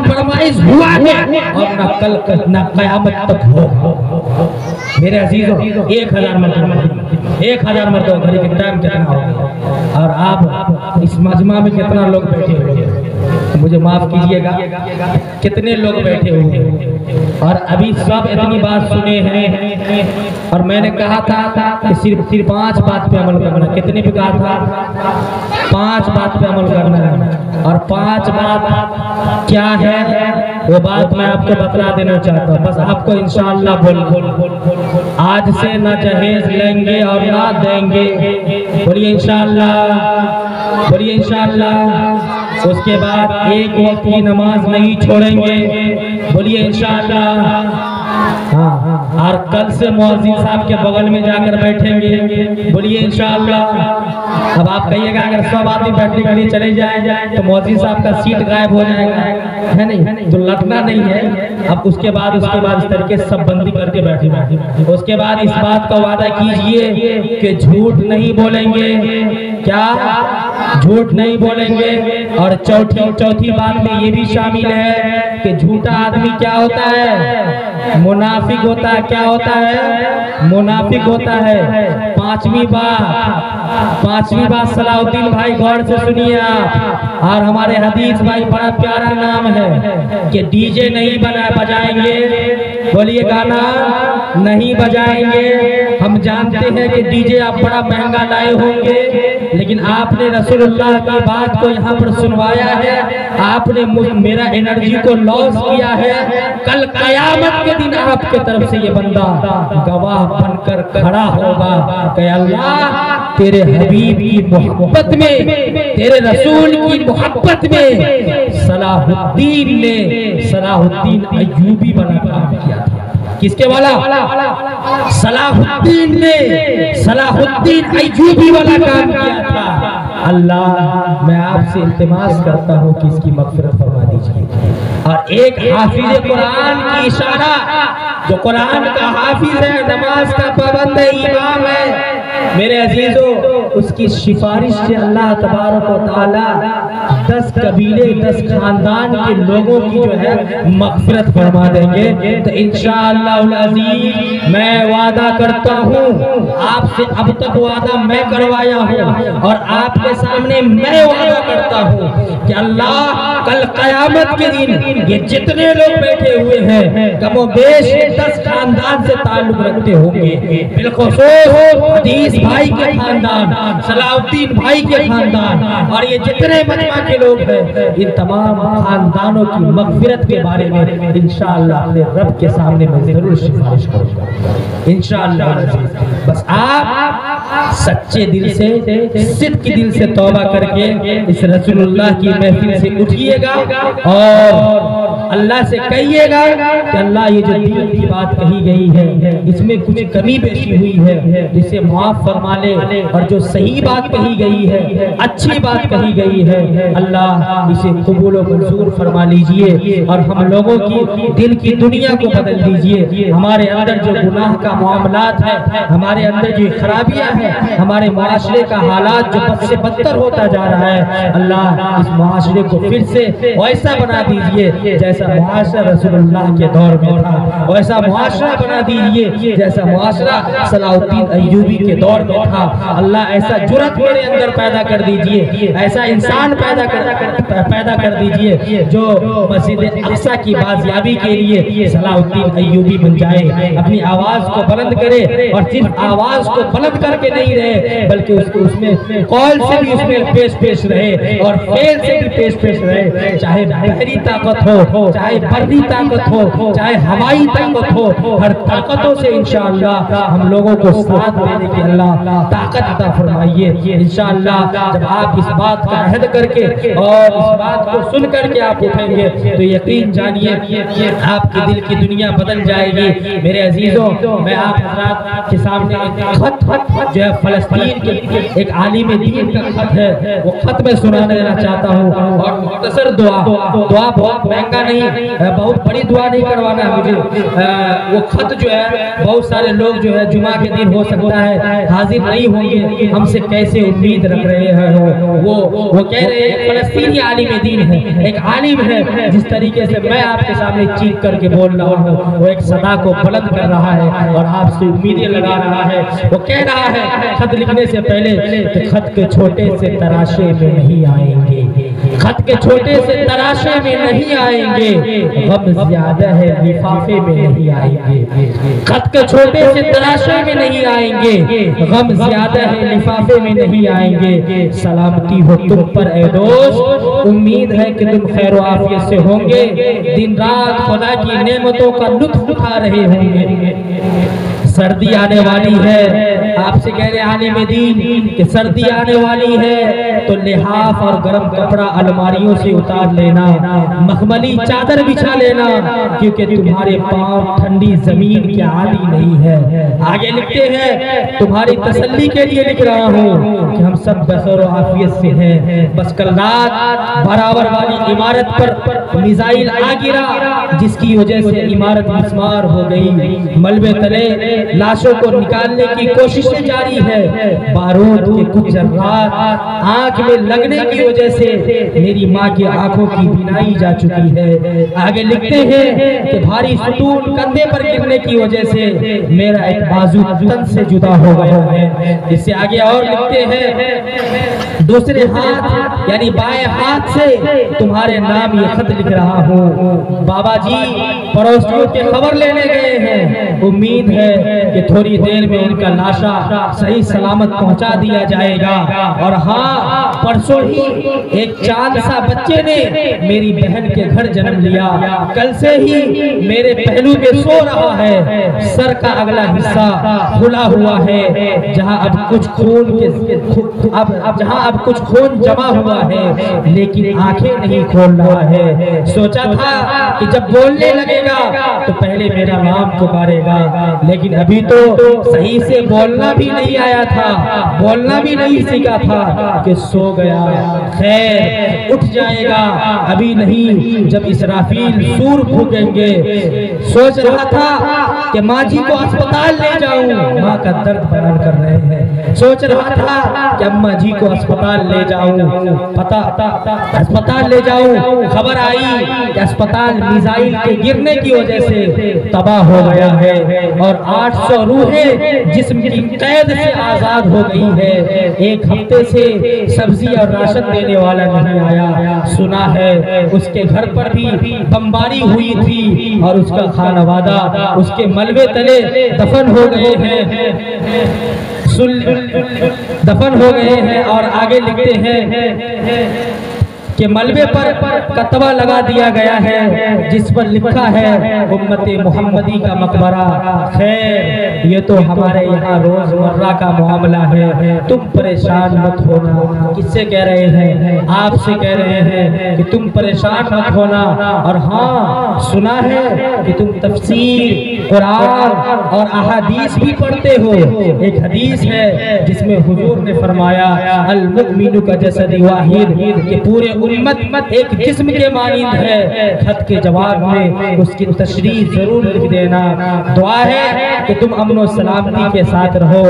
फरमाइश हुआ है और न कल न कयामत तक हो। मेरे अजीजों 1000 मरतबा घड़ी के टाइम कितना हो गया और आप इस मजमा में कितना लोग बैठे हुए हैं, मुझे माफ कीजिएगा, कितने लोग बैठे हुए हैं और अभी सब इतनी बात सुने हैं और मैंने कहा था कि सिर्फ 5 बात पे अमल करना। कितने पे कहा था? 5 बात पे अमल करना है और 5 बात क्या है वो बात मैं आपको बतला देना चाहता हूँ। बस आपको इंशाअल्लाह बोल आज से ना जहेज लेंगे और ना देंगे, बोलिए इंशाअल्लाह, बोलिए इंशाअल्लाह। उसके बाद एक वक्त की नमाज नहीं छोड़ेंगे, बोलिए इंशाअल्लाह। हाँ, और कल से मुअज्जिन साहब के बगल में जाकर बैठेंगे, बोलिए इंशाअल्लाह। अब आप कहिएगा अगर सब आदमी बैठने के लिए चले जाए तो मुअज्जिन साहब का सीट गायब हो जाएगा, है नहीं? तो लगना नहीं है। अब उसके बाद इस तरीके से सब बंदी करके बैठे। उसके बाद इस बात का वादा कीजिए कि झूठ नहीं बोलेंगे। क्या? झूठ नहीं बोलेंगे। और चौथी बात में ये भी शामिल है कि झूठा आदमी क्या होता है? मुनाफिक होता है। क्या होता है? मुनाफिक होता है। पांचवी बात सलाउद्दीन भाई गौर से सुनिए आप। और हमारे हदीस भाई बड़ा प्यारा नाम है कि डीजे नहीं बजाएंगे, बोलिए गाना नहीं बजाएंगे। हम जानते हैं कि डीजे आप बड़ा महंगा लाए होंगे, लेकिन आपने रसूलुल्लाह की बात को यहाँ पर सुनवाया है, आपने मेरा एनर्जी को लॉस किया है। कल कयामत के दिन आपके तरफ से ये बंदा गवाह बनकर खड़ा होगा कि अल्लाह तेरे हबीब की मोहब्बत में, तेरे रसूल की मोहब्बत में सलाहुद्दीन अय्यूबी बना काम किया था। किसके वाला? सलाहुद्दीन ने सलाहुद्दीन अय्यूबी वाला काम किया था। अल्लाह मैं आपसे इल्तिमास करता हूँ कि इसकी मग़फ़िरत फरमा दीजिए। और एक हाफिज कुरान की इशारा, जो कुरान का हाफिज है, नमाज का पाबंद है, इमाम है, मेरे अजीजों, उसकी सिफारिश से अल्लाह तबारक व तआला 10 कबीले 10 खानदान के लोगों की जो है मग़फ़िरत फरमा देंगे। तो इंशाअल्लाह अज़ीज़ मैं वादा करता हूँ आपसे, अब तक वादा मैं करवाया हूँ और आपके सामने मैं वादा करता हूँ कि अल्लाह कल क़यामत के दिन ये जितने लोग बैठे हुए हैं कमोबेश 10 खानदान से ताल्लुक रखते होंगे। बिलखुसूस हदीस भाई के खानदान, सलाउद्दीन भाई के खानदान और ये जितने मजमा के लोग हैं, इन तमाम खानदानों की मग़फ़िरत के बारे में इंशाअल्लाह अपने रब के सामने मैं जरूर सिफारिश करूँगा इंशाअल्लाह। बस आप सच्चे दिल से, सिद्क़ के दिल से तौबा करके इस रसूलुल्लाह की महफिल से उठिएगा और अल्लाह से कहिएगा कि अल्लाह ये जो दीन की बात कही गई है इसमें कुछ कमी पेशी हुई है, जिसे माफ फरमा ले, और जो सही बात कही गई है, अच्छी बात कही गई है, अल्लाह इसे कबूल और मंजूर फरमा लीजिए और हम लोगों की दिल की दुनिया को बदल दीजिए। हमारे अंदर जो गुनाह का मामलात है, हमारे अंदर जो खराबियां हैं, हमारे मुआशरे का हालात जो बद से बदतर होता जा रहा है, अल्लाह इस मुआशरे को फिर से वैसा बना दीजिए जैसा मुआशरा रसूलुल्लाह के दौर में था, वैसा मुआशरा बना दीजिए जैसा मुआशरा सलाहुद्दीन अय्यूबी के दौर में था। अल्लाह ऐसा जुर्रत मेरे अंदर पैदा कर दीजिए, ऐसा इंसान पैदा कर दीजिए जो मस्जिद अक़सा की बाजियाबी के लिए सलाहुद्दीन अय्यूबी बन जाए, अपनी आवाज को बुलंद करे और सिर्फ आवाज को बुलंद करके नहीं रहे बल्कि उसको उसमें कौल से भी उसमें पेश रहे और फेल से भी पेश रहे। चाहे बहरी ताकत हो, चाहे बर्री ताकत हो, चाहे हवाई ताकत हो, हर ताकतों से इंशाअल्लाह हम लोगों को साथ देने की अल्लाह ताकत अता फरमाइए इंशाअल्लाह। जब आप इस बात का अहद करके और इस बात को सुन करके आप उठेंगे तो यकीन जानिए आपके दिल की दुनिया बदल जाएगी। मेरे अजीजों, मैं आप हज़रात के सामने एक खत जो है फलस्तीन के एक आलिम दीन का खत है, वो खत में सुना देना चाहता हूँ। और मुख्तसर दुआ बहुत महंगा नहीं, बहुत बड़ी दुआ नहीं करवाना है मुझे। वो खत जो है बहुत सारे लोग जो है जुमा के दिन हो सकता है हाजिर नहीं होंगे, हमसे कैसे उम्मीद रख रहे हैं। वो कह रहे हैं फलस्तीनी आलिम दीन है, एक आलिम है, जिस तरीके से मैं आपके सामने चीख करके बोल रहा हूँ, वो एक सदा को बुलंद कर रहा है और आपसे उम्मीदें लगा रहा है। वो कह रहा है खत लिखने से पहले कि खत के छोटे से तराशे में नहीं आएंगे, खत के छोटे से तराशे में नहीं आएंगे, गम ज्यादा है लिफाफे में नहीं आएंगे। खत के छोटे से तराशे में नहीं आएंगे, गम ज्यादा है लिफाफे में नहीं आएंगे। सलामती हो तुम पर ए दोस्त, उम्मीद है कि तुम खैर आफियत से होंगे, दिन रात खुदा की नेमतों का लुत्फ उठा रहे होंगे। सर्दी आने वाली है, आपसे कह रहे आलिम दीन कि सर्दी आने वाली है तो लिहाफ और गर्म कपड़ा अलमारियों से उतार लेना, मखमली चादर बिछा लेना, क्योंकि तुम्हारे पांव ठंडी जमीन के आदी नहीं है। आगे लिखते हैं तुम्हारी तसल्ली के लिए लिख रहा हूँ कि हम सब बखैर आफियत से हैं। बस कल रात बराबर वाली इमारत पर मिसाइल आ गिरा, जिसकी वजह से इमारत मिस्मार हो गई। मलबे तले लाशों को निकालने की कोशिशें जारी है। बारूद के कुछ जर्रात आंख में लगने की वजह से मेरी माँ की आंखों की बीनाई जा चुकी है। आगे लिखते हैं कि भारी सुतून कंधे पर गिरने की वजह से मेरा एक बाजू तन से जुदा हो गया है। इससे आगे और लिखते हैं दूसरे हाथ यानी बाएं हाथ से तुम्हारे नाम ये खत लिख रहा हूँ। बाबा जी पड़ोसियों के खबर लेने गए हैं, उम्मीद है कि थोड़ी देर में उनका लाशा सही सलामत पहुंचा दिया जाएगा। और हाँ, परसों ही एक चांद सा बच्चे ने मेरी बहन के घर जन्म लिया, कल से ही मेरे पहलू पे सो रहा है। सर का अगला हिस्सा खुला हुआ है, जहां अब कुछ खून जमा हुआ है, लेकिन आंखें नहीं खोल रहा है। सोचा था कि जब बोलने लगेगा तो पहले मेरा नाम पुकारेगा, लेकिन अभी तो सही से बोलना भी नहीं आया था, बोलना भी नहीं सीखा था कि सो गया। खैर उठ जाएगा, अभी नहीं, जब इसराफील सूर फूकेंगे। सोच रहा था कि माँ जी को अस्पताल ले जाऊं, माँ का दर्द बयान कर रहे हैं। सोच रहा था कि अम्मा जी को अस्पताल ले जाऊं, अस्पताल ले जाऊं। खबर आई कि अस्पताल मिसाइल के गिरने की वजह से तबाह हो गया है और 800 रूहें जिस्म की कैद से आजाद हो गई है। एक हफ्ते से सब्जी और राशन देने वाला नहीं आया। सुना है उसके घर पर भी बमबारी हुई थी और उसका खानावादा उसके मलबे तले दफन हो गए हैं। और आगे लिखते हैं कि मलबे पर कतबा लगा दिया गया है, जिस पर लिखा है उम्मते मुहम्मदी का मकबरा। खैर ये तो हमारे यहाँ रोजमर्रा का मामला है, तुम परेशान मत होना। किससे कह रहे हैं? आपसे कह रहे हैं कि तुम परेशान मत होना। और हाँ, सुना है कि तुम तफसीर, कुरान और अहादीस भी पढ़ते हो। एक हदीस है जिसमें हुजूर ने फरमाया अल मुमिनु का जसदी वाहिद, कि पूरे उम्मत एक जिस्म के मानिंद है। खत के जवाब में उसकी तशरीह जरूर लिख देना। दुआ है कि तुम अमन और सलामती के साथ रहो।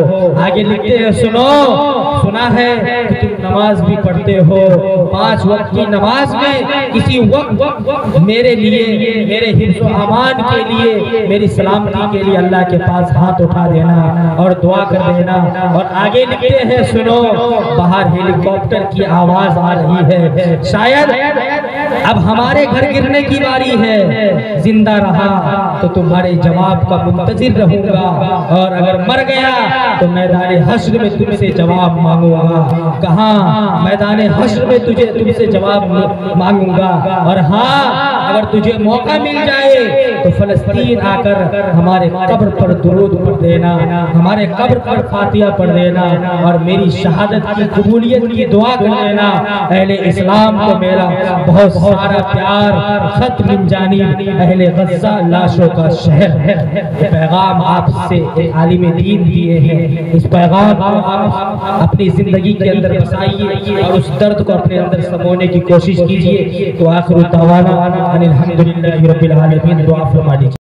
आगे लिखते हैं सुना है कि तुम नमाज भी पढ़ते हो। 5 वक्त की नमाज में किसी वक्त मेरे लिए, मेरे हिफ्ज़ व अमान के लिए, मेरी सलामती के लिए अल्लाह के पास हाथ उठा देना और दुआ कर देना। और आगे लिखते हैं सुनो, बाहर हेलीकॉप्टर की आवाज आ रही है, शायद अब हमारे घर गिरने की बारी है। जिंदा रहा तो तुम्हारे जवाब का मुंतजिर रहूंगा, और अगर मर गया तो मैदान हश्र में तुमसे जवाब मांगूंगा। कहाँ? मैदान हश्र में तुमसे जवाब मांगूंगा। और हाँ, अगर तुझे मौका मिल जाए तो फलस्तीन आकर हमारे कब्र पर दुरूद पढ़ देना, हमारे कब्र पर फातिहा पढ़ देना और मेरी शहादत की कबूलियत की दुआ कर देना। अहले इस्लाम को मेरा बहुत सारा प्यार खत मिन जानिब अहले गज़्ज़ा लाशों का शहर है। ये पैगाम आपसे आलिम दीन दिए हैं, इस पैगाम को आप अपनी जिंदगी के अंदर बसाइए और उस दर्द को अपने अंदर समोने की कोशिश कीजिए। तो आखिर दावाना अनिल हम्दुलिल्लाहि रब्बिल आलमीन, दुआ फरमा दीजिए।